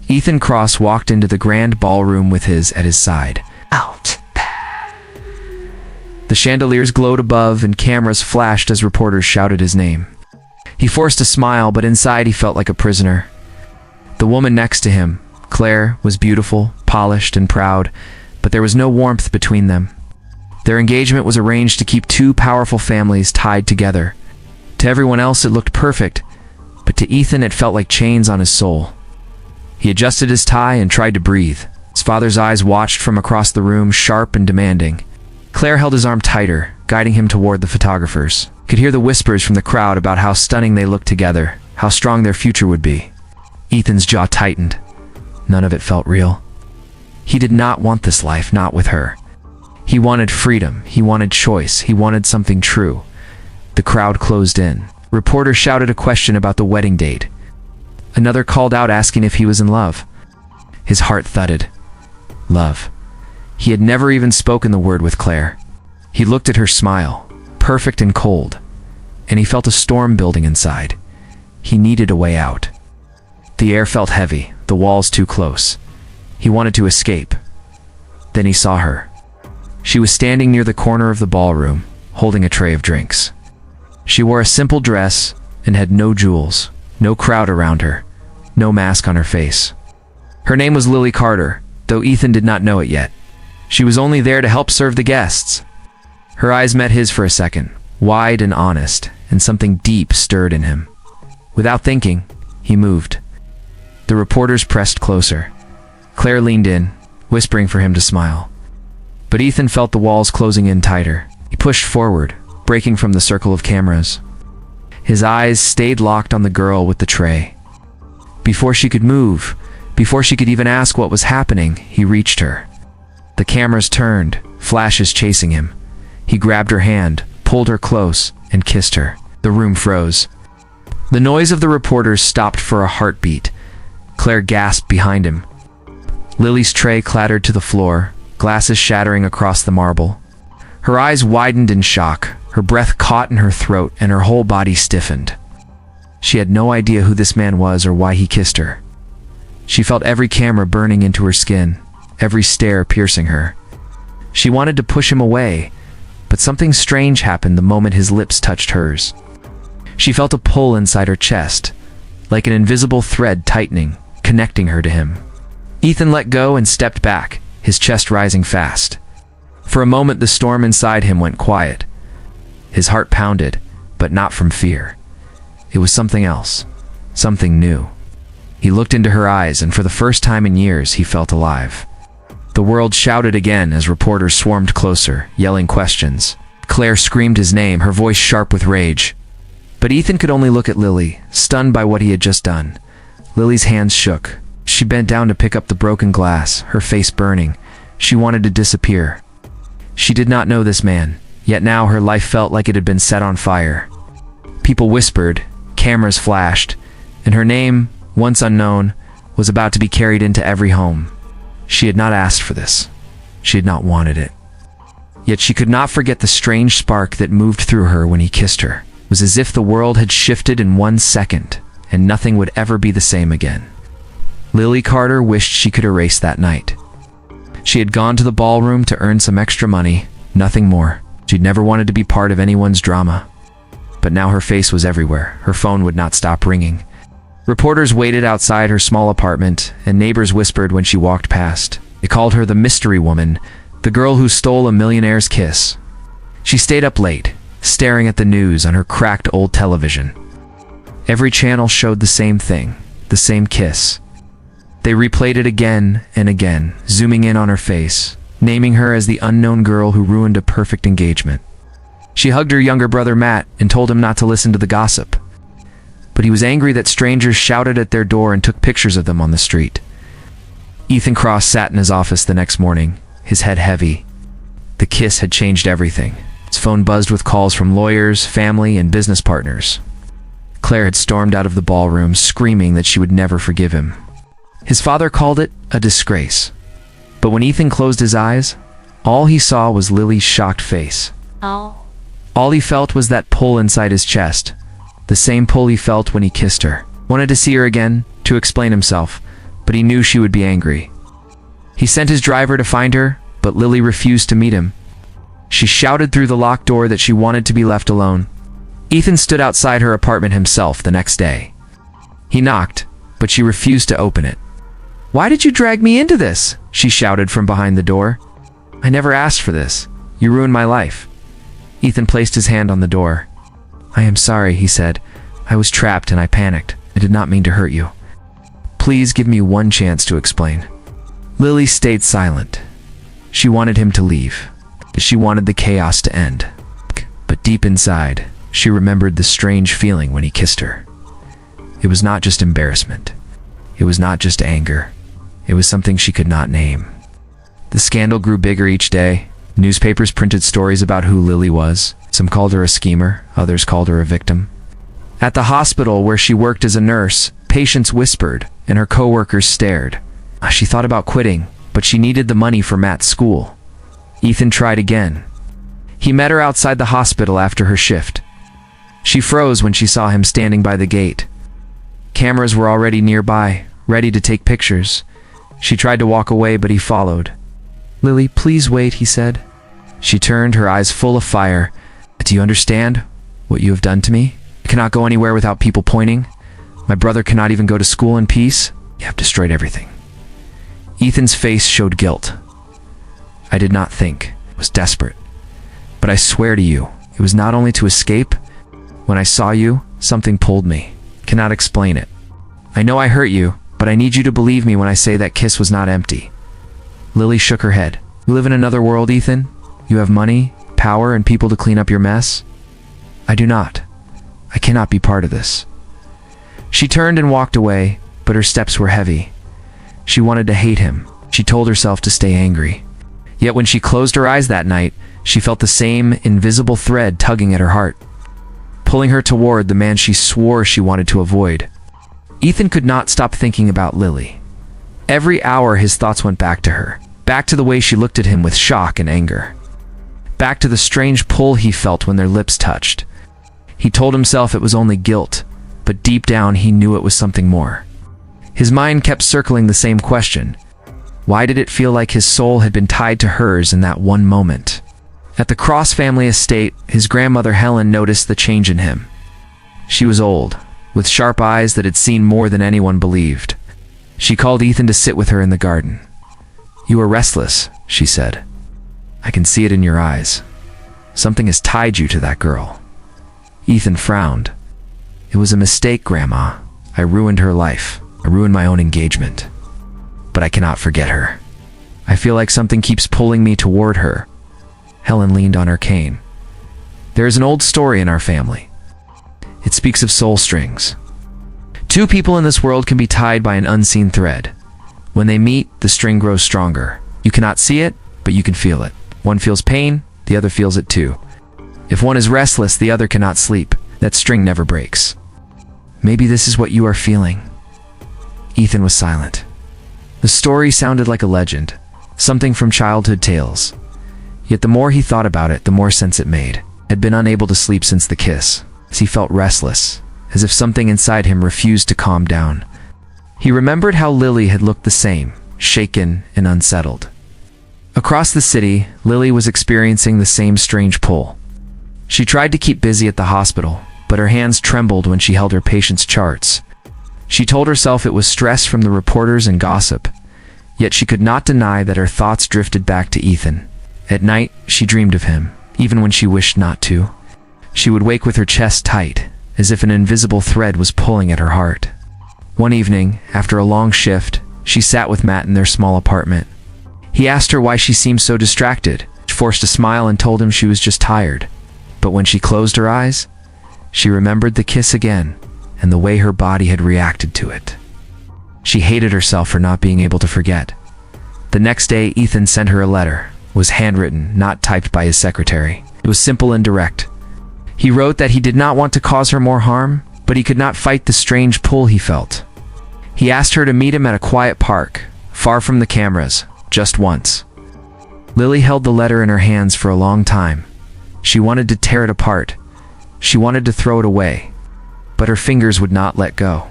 Ethan Cross walked into the grand ballroom with his at his side. Out. The chandeliers glowed above and cameras flashed as reporters shouted his name. He forced a smile, but inside he felt like a prisoner. The woman next to him, Claire, was beautiful, polished, and proud, but there was no warmth between them. Their engagement was arranged to keep two powerful families tied together. To everyone else it looked perfect, but to Ethan it felt like chains on his soul. He adjusted his tie and tried to breathe. His father's eyes watched from across the room, sharp and demanding. Claire held his arm tighter, guiding him toward the photographers. He could hear the whispers from the crowd about how stunning they looked together, how strong their future would be. Ethan's jaw tightened. None of it felt real. He did not want this life, not with her. He wanted freedom, he wanted choice, he wanted something true. The crowd closed in. Reporters shouted a question about the wedding date. Another called out asking if he was in love. His heart thudded. Love. He had never even spoken the word with Claire. He looked at her smile, perfect and cold, and he felt a storm building inside. He needed a way out. The air felt heavy, the walls too close. He wanted to escape. Then he saw her. She was standing near the corner of the ballroom, holding a tray of drinks. She wore a simple dress and had no jewels, no crowd around her, no mask on her face. Her name was Lily Carter, though Ethan did not know it yet. She was only there to help serve the guests. Her eyes met his for a second, wide and honest, and something deep stirred in him. Without thinking, he moved. The reporters pressed closer. Claire leaned in, whispering for him to smile. But Ethan felt the walls closing in tighter. He pushed forward, breaking from the circle of cameras. His eyes stayed locked on the girl with the tray. Before she could move, before she could even ask what was happening, he reached her. The cameras turned, flashes chasing him. He grabbed her hand, pulled her close, and kissed her. The room froze. The noise of the reporters stopped for a heartbeat. Claire gasped behind him. Lily's tray clattered to the floor, glasses shattering across the marble. Her eyes widened in shock, her breath caught in her throat, and her whole body stiffened. She had no idea who this man was or why he kissed her. She felt every camera burning into her skin, every stare piercing her. She wanted to push him away, but something strange happened the moment his lips touched hers. She felt a pull inside her chest, like an invisible thread tightening, connecting her to him. Ethan let go and stepped back, his chest rising fast. For a moment the storm inside him went quiet. His heart pounded, but not from fear. It was something else, something new. He looked into her eyes, and for the first time in years he felt alive. The world shouted again as reporters swarmed closer, yelling questions. Claire screamed his name, her voice sharp with rage. But Ethan could only look at Lily, stunned by what he had just done. Lily's hands shook. She bent down to pick up the broken glass, her face burning. She wanted to disappear. She did not know this man, yet now her life felt like it had been set on fire. People whispered, cameras flashed, and her name, once unknown, was about to be carried into every home. She had not asked for this. She had not wanted it. Yet she could not forget the strange spark that moved through her when he kissed her. It was as if the world had shifted in 1 second, and nothing would ever be the same again. Lily Carter wished she could erase that night. She had gone to the ballroom to earn some extra money, nothing more. She'd never wanted to be part of anyone's drama. But now her face was everywhere. Her phone would not stop ringing. Reporters waited outside her small apartment, and neighbors whispered when she walked past. They called her the mystery woman, the girl who stole a millionaire's kiss. She stayed up late, staring at the news on her cracked old television. Every channel showed the same thing, the same kiss. They replayed it again and again, zooming in on her face, naming her as the unknown girl who ruined a perfect engagement. She hugged her younger brother Matt and told him not to listen to the gossip. But he was angry that strangers shouted at their door and took pictures of them on the street. Ethan Cross sat in his office the next morning, his head heavy. The kiss had changed everything. His phone buzzed with calls from lawyers, family, and business partners. Claire had stormed out of the ballroom, screaming that she would never forgive him. His father called it a disgrace. But when Ethan closed his eyes, all he saw was Lily's shocked face. Oh. All he felt was that pull inside his chest, the same pull he felt when he kissed her. Wanted to see her again, to explain himself, but he knew she would be angry. He sent his driver to find her, but Lily refused to meet him. She shouted through the locked door that she wanted to be left alone. Ethan stood outside her apartment himself the next day. He knocked, but she refused to open it. "Why did you drag me into this?" she shouted from behind the door. "I never asked for this. You ruined my life." Ethan placed his hand on the door. "I am sorry," he said. "I was trapped and I panicked. I did not mean to hurt you. Please give me one chance to explain." Lily stayed silent. She wanted him to leave. She wanted the chaos to end. But deep inside, she remembered the strange feeling when he kissed her. It was not just embarrassment. It was not just anger. It was something she could not name. The scandal grew bigger each day. Newspapers printed stories about who Lily was. Some called her a schemer, others called her a victim. At the hospital where she worked as a nurse, patients whispered, and her co-workers stared. She thought about quitting, but she needed the money for Matt's school. Ethan tried again. He met her outside the hospital after her shift. She froze when she saw him standing by the gate. Cameras were already nearby, ready to take pictures. She tried to walk away, but he followed. "Lily, please wait," he said. She turned, her eyes full of fire. "Do you understand what you have done to me? I cannot go anywhere without people pointing. My brother cannot even go to school in peace. You have destroyed everything." Ethan's face showed guilt. "I did not think. I was desperate. But I swear to you, it was not only to escape. When I saw you, something pulled me. Cannot explain it. I know I hurt you, but I need you to believe me when I say that kiss was not empty." Lily shook her head. "You live in another world, Ethan? You have money, power, and people to clean up your mess?" "I do not. I cannot be part of this." She turned and walked away, but her steps were heavy. She wanted to hate him. She told herself to stay angry. Yet when she closed her eyes that night, she felt the same invisible thread tugging at her heart, pulling her toward the man she swore she wanted to avoid. Ethan could not stop thinking about Lily. Every hour his thoughts went back to her, back to the way she looked at him with shock and anger, back to the strange pull he felt when their lips touched. He told himself it was only guilt, but deep down he knew it was something more. His mind kept circling the same question. Why did it feel like his soul had been tied to hers in that one moment? At the Cross family estate, his grandmother Helen noticed the change in him. She was old, with sharp eyes that had seen more than anyone believed. She called Ethan to sit with her in the garden. "You are restless," she said. "I can see it in your eyes. Something has tied you to that girl." Ethan frowned. "It was a mistake, Grandma. I ruined her life. I ruined my own engagement. But I cannot forget her. I feel like something keeps pulling me toward her." Helen leaned on her cane. "There is an old story in our family. It speaks of soul strings. Two people in this world can be tied by an unseen thread. When they meet, the string grows stronger. You cannot see it, but you can feel it. One feels pain, the other feels it too. If one is restless, the other cannot sleep. That string never breaks. Maybe this is what you are feeling." Ethan was silent. The story sounded like a legend, something from childhood tales. Yet the more he thought about it, the more sense it made. Had been unable to sleep since the kiss, as he felt restless, as if something inside him refused to calm down. He remembered how Lily had looked the same, shaken and unsettled. Across the city, Lily was experiencing the same strange pull. She tried to keep busy at the hospital, but her hands trembled when she held her patients' charts. She told herself it was stress from the reporters and gossip, yet she could not deny that her thoughts drifted back to Ethan. At night, she dreamed of him, even when she wished not to. She would wake with her chest tight, as if an invisible thread was pulling at her heart. One evening, after a long shift, she sat with Matt in their small apartment. He asked her why she seemed so distracted. She forced a smile and told him she was just tired. But when she closed her eyes, she remembered the kiss again, and the way her body had reacted to it. She hated herself for not being able to forget. The next day, Ethan sent her a letter. It was handwritten, not typed by his secretary. It was simple and direct. He wrote that he did not want to cause her more harm, but he could not fight the strange pull he felt. He asked her to meet him at a quiet park, far from the cameras, just once. Lily held the letter in her hands for a long time. She wanted to tear it apart. She wanted to throw it away, but her fingers would not let go.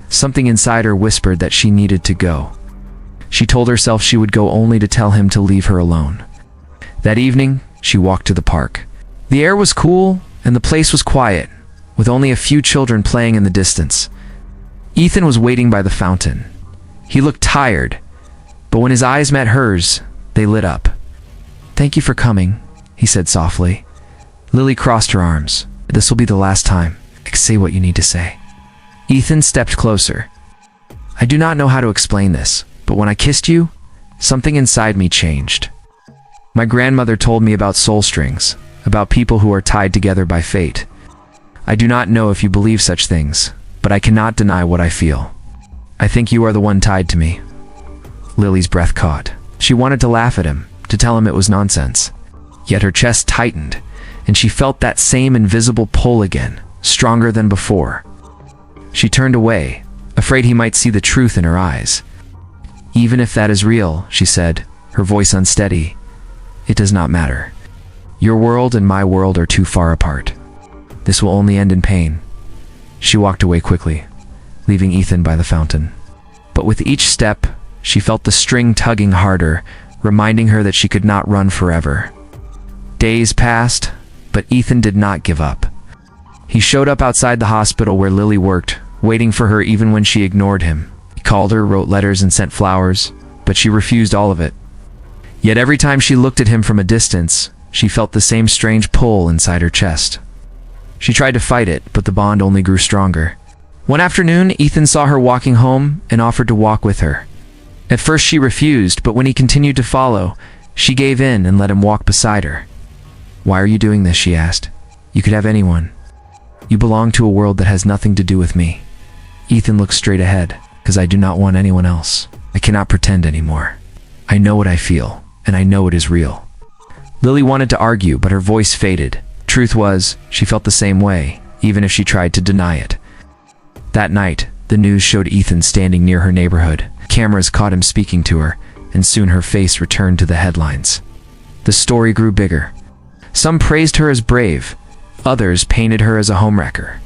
Something inside her whispered that she needed to go. She told herself she would go only to tell him to leave her alone. That evening, she walked to the park. The air was cool, and the place was quiet, with only a few children playing in the distance. Ethan was waiting by the fountain. He looked tired, but when his eyes met hers, they lit up. "Thank you for coming," he said softly. Lily crossed her arms. "This will be the last time. Say what you need to say." Ethan stepped closer. "I do not know how to explain this, but when I kissed you, something inside me changed. My grandmother told me about soul strings, about people who are tied together by fate. I do not know if you believe such things, but I cannot deny what I feel. I think you are the one tied to me." Lily's breath caught. She wanted to laugh at him, to tell him it was nonsense. Yet her chest tightened, and she felt that same invisible pull again, stronger than before. She turned away, afraid he might see the truth in her eyes. "Even if that is real," she said, her voice unsteady, "it does not matter. Your world and my world are too far apart. This will only end in pain." She walked away quickly, leaving Ethan by the fountain. But with each step, she felt the string tugging harder, reminding her that she could not run forever. Days passed, but Ethan did not give up. He showed up outside the hospital where Lily worked, waiting for her even when she ignored him. He called her, wrote letters, and sent flowers, but she refused all of it. Yet every time she looked at him from a distance, she felt the same strange pull inside her chest. She tried to fight it, but the bond only grew stronger. One afternoon, Ethan saw her walking home and offered to walk with her. At first she refused, but when he continued to follow, she gave in and let him walk beside her. "Why are you doing this?" she asked. "You could have anyone. You belong to a world that has nothing to do with me." Ethan looked straight ahead. "Because I do not want anyone else. I cannot pretend anymore. I know what I feel, and I know it is real." Lily wanted to argue, but her voice faded. Truth was, she felt the same way, even if she tried to deny it. That night, the news showed Ethan standing near her neighborhood. Cameras caught him speaking to her, and soon her face returned to the headlines. The story grew bigger. Some praised her as brave, others painted her as a homewrecker.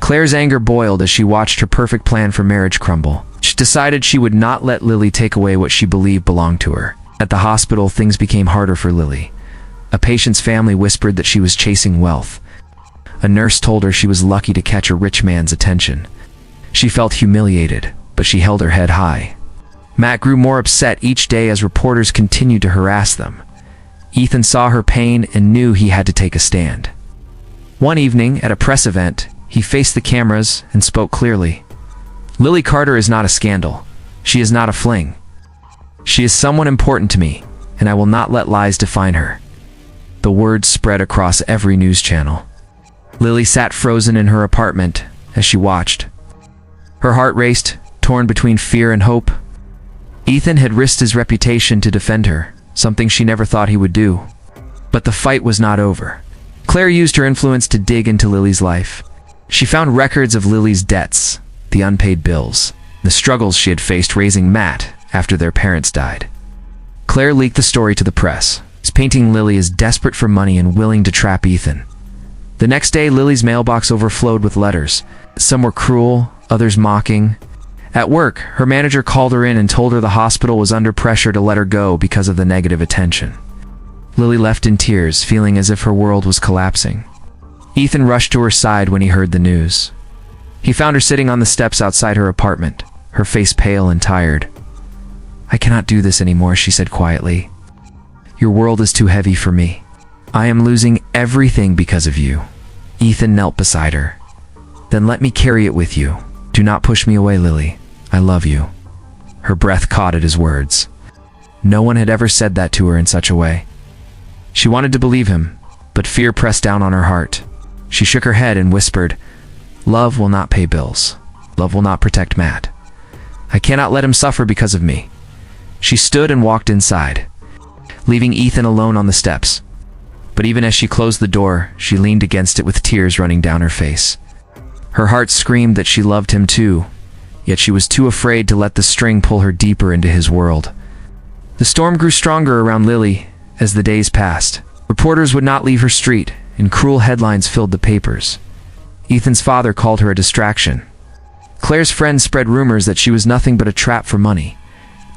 Claire's anger boiled as she watched her perfect plan for marriage crumble. She decided she would not let Lily take away what she believed belonged to her. At the hospital, things became harder for Lily. A patient's family whispered that she was chasing wealth. A nurse told her she was lucky to catch a rich man's attention. She felt humiliated, but she held her head high. Matt grew more upset each day as reporters continued to harass them. Ethan saw her pain and knew he had to take a stand. One evening, at a press event, he faced the cameras and spoke clearly. "Lily Carter is not a scandal. She is not a fling. She is someone important to me, and I will not let lies define her." The words spread across every news channel. Lily sat frozen in her apartment as she watched. Her heart raced, torn between fear and hope. Ethan had risked his reputation to defend her, something she never thought he would do. But the fight was not over. Claire used her influence to dig into Lily's life. She found records of Lily's debts, the unpaid bills, the struggles she had faced raising Matt after their parents died. Claire leaked the story to the press, painting Lily as desperate for money and willing to trap Ethan. The next day, Lily's mailbox overflowed with letters. Some were cruel, others mocking. At work, her manager called her in and told her the hospital was under pressure to let her go because of the negative attention. Lily left in tears, feeling as if her world was collapsing. Ethan rushed to her side when he heard the news. He found her sitting on the steps outside her apartment, her face pale and tired. "I cannot do this anymore," she said quietly. "Your world is too heavy for me. I am losing everything because of you." Ethan knelt beside her. "Then let me carry it with you. Do not push me away, Lily. I love you." Her breath caught at his words. No one had ever said that to her in such a way. She wanted to believe him, but fear pressed down on her heart. She shook her head and whispered, "Love will not pay bills. Love will not protect Matt. I cannot let him suffer because of me." She stood and walked inside, leaving Ethan alone on the steps. But even as she closed the door, she leaned against it with tears running down her face. Her heart screamed that she loved him too, yet she was too afraid to let the string pull her deeper into his world. The storm grew stronger around Lily as the days passed. Reporters would not leave her street, and cruel headlines filled the papers. Ethan's father called her a distraction. Claire's friends spread rumors that she was nothing but a trap for money.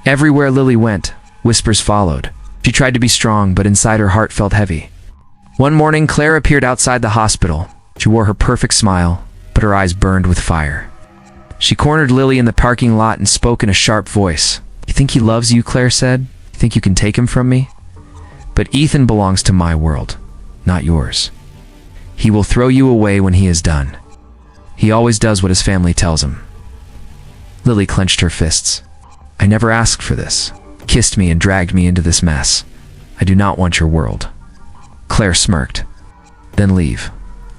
Everywhere Lily went, whispers followed. She tried to be strong, but inside her heart felt heavy. One morning, Claire appeared outside the hospital. She wore her perfect smile, but her eyes burned with fire. She cornered Lily in the parking lot and spoke in a sharp voice. "You think he loves you?" Claire said. "You think you can take him from me? But Ethan belongs to my world, not yours. He will throw you away when he is done. He always does what his family tells him." Lily clenched her fists. "I never asked for this. Kissed me and dragged me into this mess. I do not want your world." Claire smirked. "Then leave.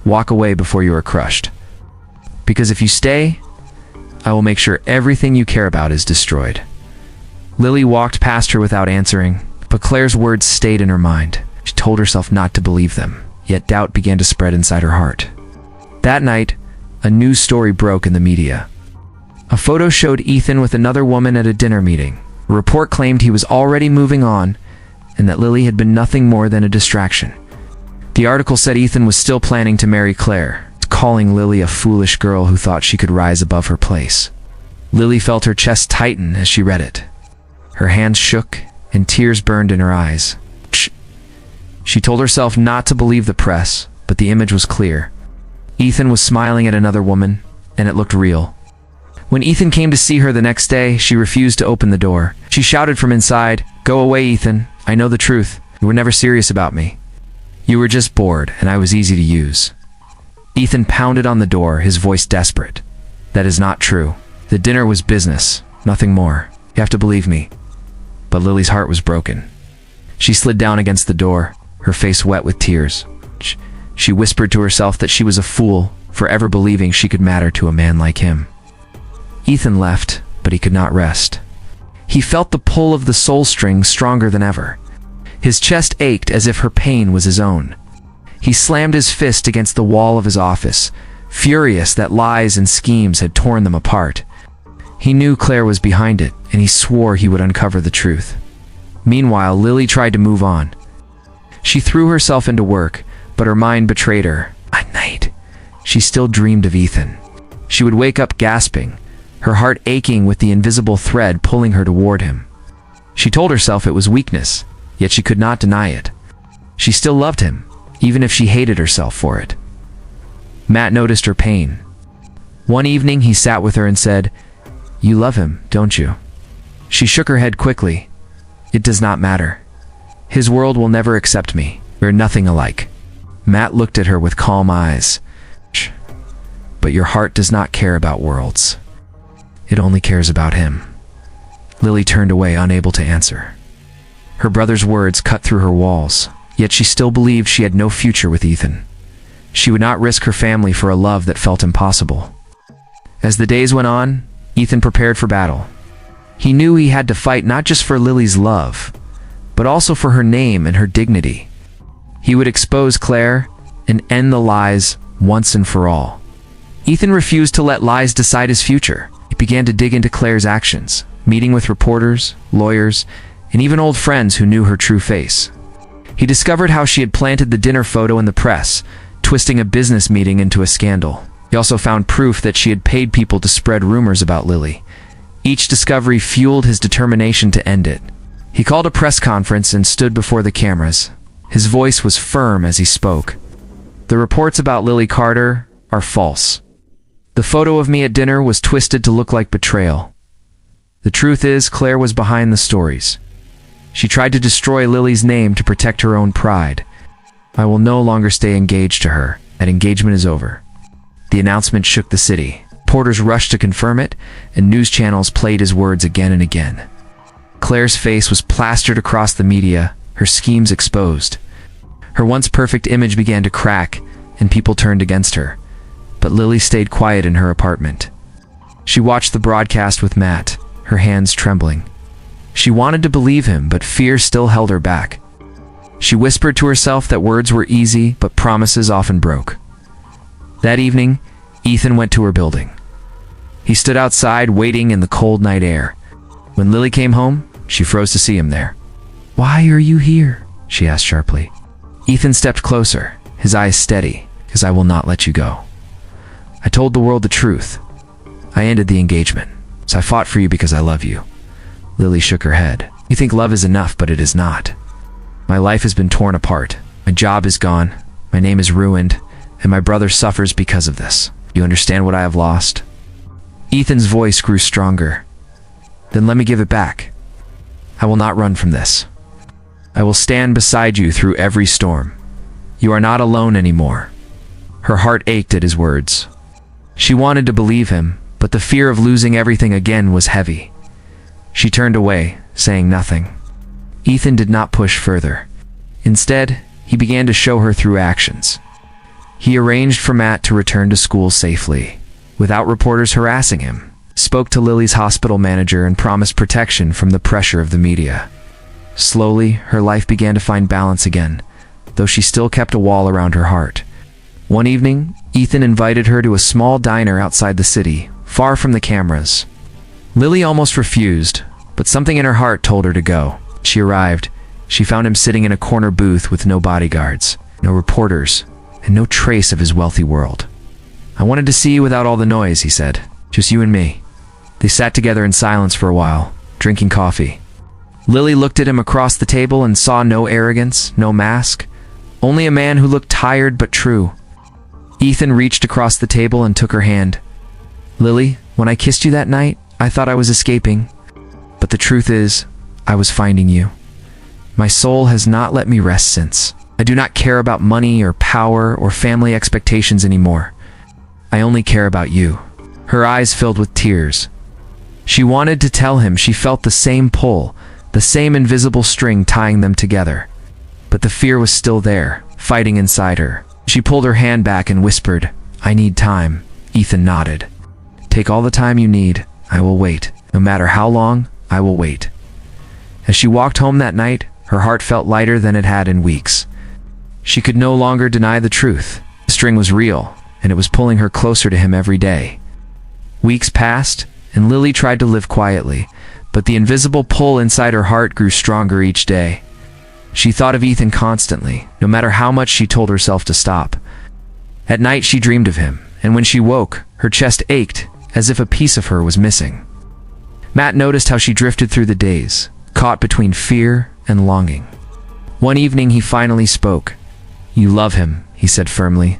Walk away before you are crushed. Because if you stay, I will make sure everything you care about is destroyed." Lily walked past her without answering, but Claire's words stayed in her mind. She told herself not to believe them, yet doubt began to spread inside her heart. That night, a news story broke in the media. A photo showed Ethan with another woman at a dinner meeting. A report claimed he was already moving on, and that Lily had been nothing more than a distraction. The article said Ethan was still planning to marry Claire, calling Lily a foolish girl who thought she could rise above her place. Lily felt her chest tighten as she read it. Her hands shook, and tears burned in her eyes. She told herself not to believe the press, but the image was clear. Ethan was smiling at another woman, and it looked real. When Ethan came to see her the next day, she refused to open the door. She shouted from inside, "Go away, Ethan. I know the truth. You were never serious about me. You were just bored, and I was easy to use." Ethan pounded on the door, his voice desperate. "That is not true. The dinner was business, nothing more. You have to believe me." But Lily's heart was broken. She slid down against the door, her face wet with tears. She whispered to herself that she was a fool for ever believing she could matter to a man like him. Ethan left, but he could not rest. He felt the pull of the soul string stronger than ever. His chest ached as if her pain was his own. He slammed his fist against the wall of his office, furious that lies and schemes had torn them apart. He knew Claire was behind it, and he swore he would uncover the truth. Meanwhile, Lily tried to move on. She threw herself into work, but her mind betrayed her. At night, she still dreamed of Ethan. She would wake up gasping, her heart aching with the invisible thread pulling her toward him. She told herself it was weakness, yet she could not deny it. She still loved him, even if she hated herself for it. Matt noticed her pain. One evening, he sat with her and said, "You love him, don't you?" She shook her head quickly. "It does not matter. His world will never accept me. We're nothing alike." Matt looked at her with calm eyes. "But your heart does not care about worlds. It only cares about him." Lily turned away, unable to answer. Her brother's words cut through her walls, yet she still believed she had no future with Ethan. She would not risk her family for a love that felt impossible. As the days went on, Ethan prepared for battle. He knew he had to fight not just for Lily's love, but also for her name and her dignity. He would expose Claire and end the lies once and for all. Ethan refused to let lies decide his future. He began to dig into Claire's actions, meeting with reporters, lawyers, and even old friends who knew her true face. He discovered how she had planted the dinner photo in the press, twisting a business meeting into a scandal. He also found proof that she had paid people to spread rumors about Lily. Each discovery fueled his determination to end it. He called a press conference and stood before the cameras. His voice was firm as he spoke. "The reports about Lily Carter are false. The photo of me at dinner was twisted to look like betrayal. The truth is, Claire was behind the stories. She tried to destroy Lily's name to protect her own pride. I will no longer stay engaged to her. That engagement is over." The announcement shook the city. Reporters rushed to confirm it, and news channels played his words again and again. Claire's face was plastered across the media, her schemes exposed. Her once perfect image began to crack, and people turned against her. But Lily stayed quiet in her apartment. She watched the broadcast with Matt, her hands trembling. She wanted to believe him, but fear still held her back. She whispered to herself that words were easy, but promises often broke. That evening, Ethan went to her building. He stood outside, waiting in the cold night air. When Lily came home, she froze to see him there. "Why are you here?" she asked sharply. Ethan stepped closer, his eyes steady. "Because I will not let you go. I told the world the truth. I ended the engagement, so I fought for you because I love you. Lily shook her head. You think love is enough, but it is not. My life has been torn apart. My job is gone. My name is ruined, and my brother suffers because of this. You understand what I have lost? Ethan's voice grew stronger. Then let me give it back. I will not run from this. I will stand beside you through every storm. You are not alone anymore. Her heart ached at his words. She wanted to believe him, but the fear of losing everything again was heavy. She turned away, saying nothing. Ethan did not push further. Instead, he began to show her through actions. He arranged for Matt to return to school safely, without reporters harassing him, spoke to Lily's hospital manager and promised protection from the pressure of the media. Slowly, her life began to find balance again, though she still kept a wall around her heart. One evening, Ethan invited her to a small diner outside the city, far from the cameras. Lily almost refused, but something in her heart told her to go. She arrived. She found him sitting in a corner booth with no bodyguards, no reporters, and no trace of his wealthy world. I wanted to see you without all the noise, he said. Just you and me. They sat together in silence for a while, drinking coffee. Lily looked at him across the table and saw no arrogance, no mask, only a man who looked tired but true. Ethan reached across the table and took her hand. Lily, when I kissed you that night, I thought I was escaping. But the truth is, I was finding you. My soul has not let me rest since. I do not care about money or power or family expectations anymore. I only care about you. Her eyes filled with tears. She wanted to tell him she felt the same pull, the same invisible string tying them together. But the fear was still there, fighting inside her. She pulled her hand back and whispered, I need time. Ethan nodded. Take all the time you need. I will wait. No matter how long, I will wait. As she walked home that night, her heart felt lighter than it had in weeks. She could no longer deny the truth. The string was real, and it was pulling her closer to him every day. Weeks passed, and Lily tried to live quietly, but the invisible pull inside her heart grew stronger each day. She thought of Ethan constantly, no matter how much she told herself to stop. At night she dreamed of him, and when she woke, her chest ached, as if a piece of her was missing. Matt noticed how she drifted through the days, caught between fear and longing. One evening he finally spoke. You love him, he said firmly.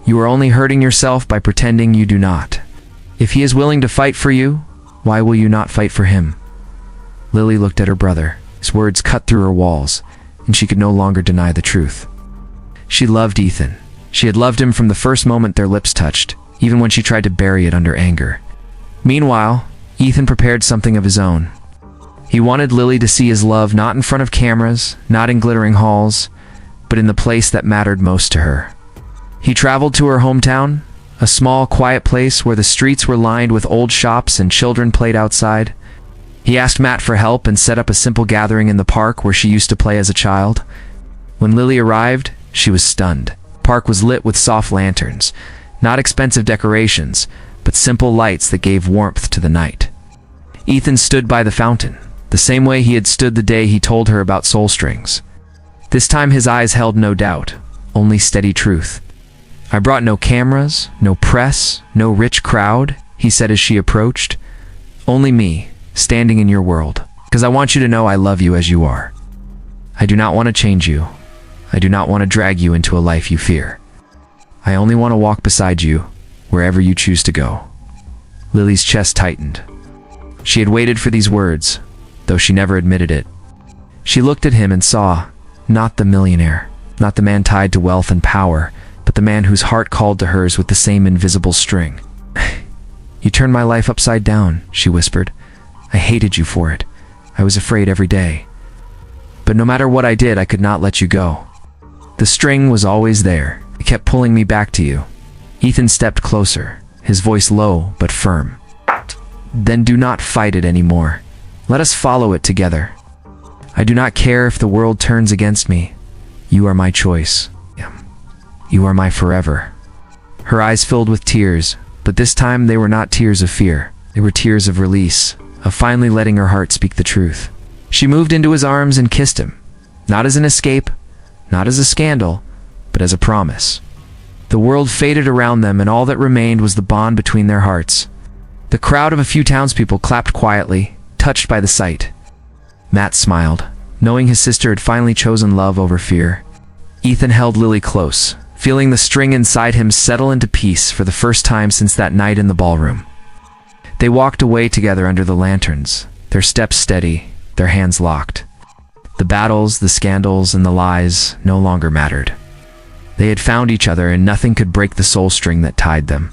You are only hurting yourself by pretending you do not. If he is willing to fight for you, why will you not fight for him? Lily looked at her brother. His words cut through her walls, and she could no longer deny the truth. She loved Ethan. She had loved him from the first moment their lips touched, even when she tried to bury it under anger. Meanwhile, Ethan prepared something of his own. He wanted Lily to see his love not in front of cameras, not in glittering halls, but in the place that mattered most to her. He traveled to her hometown, a small, quiet place where the streets were lined with old shops and children played outside. He asked Matt for help and set up a simple gathering in the park where she used to play as a child. When Lily arrived, she was stunned. The park was lit with soft lanterns, not expensive decorations, but simple lights that gave warmth to the night. Ethan stood by the fountain, the same way he had stood the day he told her about soul strings. This time his eyes held no doubt, only steady truth. I brought no cameras, no press, no rich crowd, he said as she approached. Only me, standing in your world, because I want you to know I love you as you are. I do not want to change you. I do not want to drag you into a life you fear. I only want to walk beside you, wherever you choose to go. Lily's chest tightened. She had waited for these words, though she never admitted it. She looked at him and saw, not the millionaire, not the man tied to wealth and power, but the man whose heart called to hers with the same invisible string. You turned my life upside down, she whispered. I hated you for it. I was afraid every day. But no matter what I did, I could not let you go. The string was always there. It kept pulling me back to you. Ethan stepped closer, his voice low but firm. Then do not fight it anymore. Let us follow it together. I do not care if the world turns against me. You are my choice. You are my forever. Her eyes filled with tears, but this time they were not tears of fear. They were tears of release, of finally letting her heart speak the truth. She moved into his arms and kissed him, not as an escape, not as a scandal, but as a promise. The world faded around them, and all that remained was the bond between their hearts. The crowd of a few townspeople clapped quietly, touched by the sight. Matt smiled, knowing his sister had finally chosen love over fear. Ethan held Lily close, feeling the string inside him settle into peace for the first time since that night in the ballroom. They walked away together under the lanterns, their steps steady, their hands locked. The battles, the scandals, and the lies no longer mattered. They had found each other, and nothing could break the soul string that tied them.